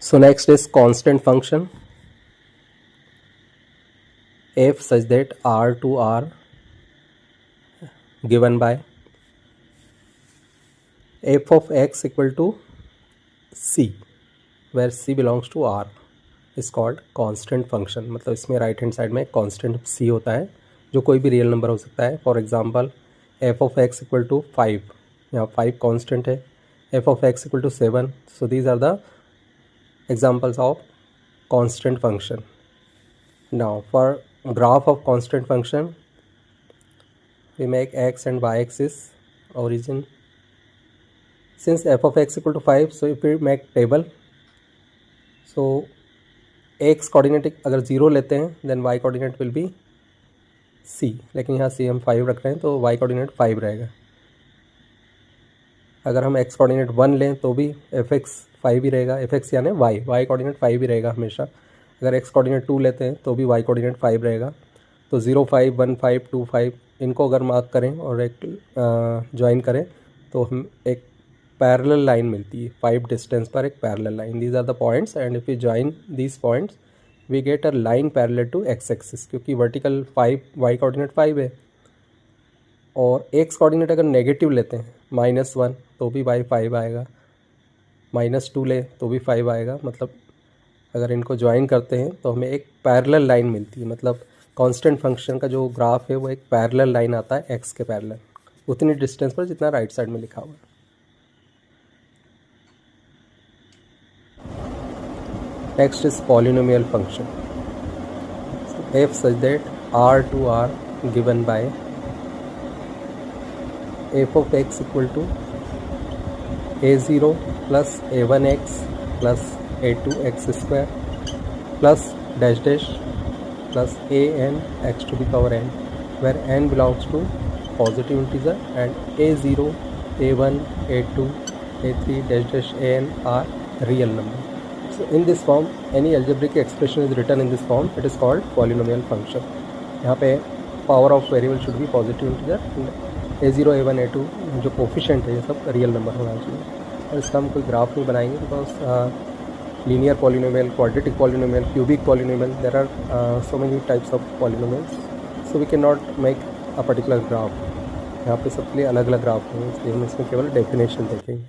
So next is constant function f such that r to r given by f of x equal to c where c belongs to r is called constant function. मतलब इसमें right hand side में constant c होता है जो कोई भी real number हो सकता है. For example f of x equal to 5, यहाँ 5 कांस्टेंट है. f of x equal to 7. So these are the examples of constant function. Now for graph of constant function we make x and y axis origin. Since f of x equal to 5, so if we make table, so x coordinate अगर 0 लेते हैं then y coordinate will be c, लेकिन यहाँ c हम 5 रख रहे हैं तो y coordinate 5 रहेगा. अगर हम x कोऑर्डिनेट 1 लें तो भी fx 5 ही रहेगा. fx यानी y कोऑर्डिनेट 5 ही रहेगा हमेशा. अगर x कोऑर्डिनेट 2 लेते हैं तो भी y कोऑर्डिनेट 5 रहेगा. तो 0 5 1 5 2 5 इनको अगर मार्क करें और एक ज्वाइन करें तो हम एक पैरेलल लाइन मिलती है. 5 डिस्टेंस पर एक parallel line. These are the points and if you join these points we get a line parallel to x axis, क्योंकि वर्टिकल 5 y कोऑर्डिनेट 5 है और x कोऑर्डिनेट अगर नेगेटिव लेते हैं -1 तो भी y 5 आएगा, -2 ले तो भी 5 आएगा. मतलब अगर इनको ज्वाइन करते हैं तो हमें एक पैरेलल लाइन मिलती है. मतलब कांस्टेंट फंक्शन का जो ग्राफ है वो एक पैरेलल लाइन आता है x के पैरेलल, उतनी डिस्टेंस पर जितना राइट साइड में लिखा हुआ है. Next is polynomial function. f such that r to r given by f of x equal to a0 plus a1x plus a2x square plus dash dash plus an x to the power n, where n belongs to positive integer and a0, a1, a2, a3 dash dash an are real number. So in this form any algebraic expression is written in this form, it is called polynomial function. यहाँ पे power of variable should be positive integer. a0 a1 a2 जो coefficient है ये सब real number होना चाहिए. और इसका हम कोई ग्राफ नहीं बनाएंगे because linear polynomial, quadratic polynomial, cubic polynomial, there are so many types of polynomials, so we can not make a particular graph. यहाँ पे सबके लिए अलग अलग ग्राफ होंगे, इसलिए हम इसमें केवल डेफिनेशन देखेंगे.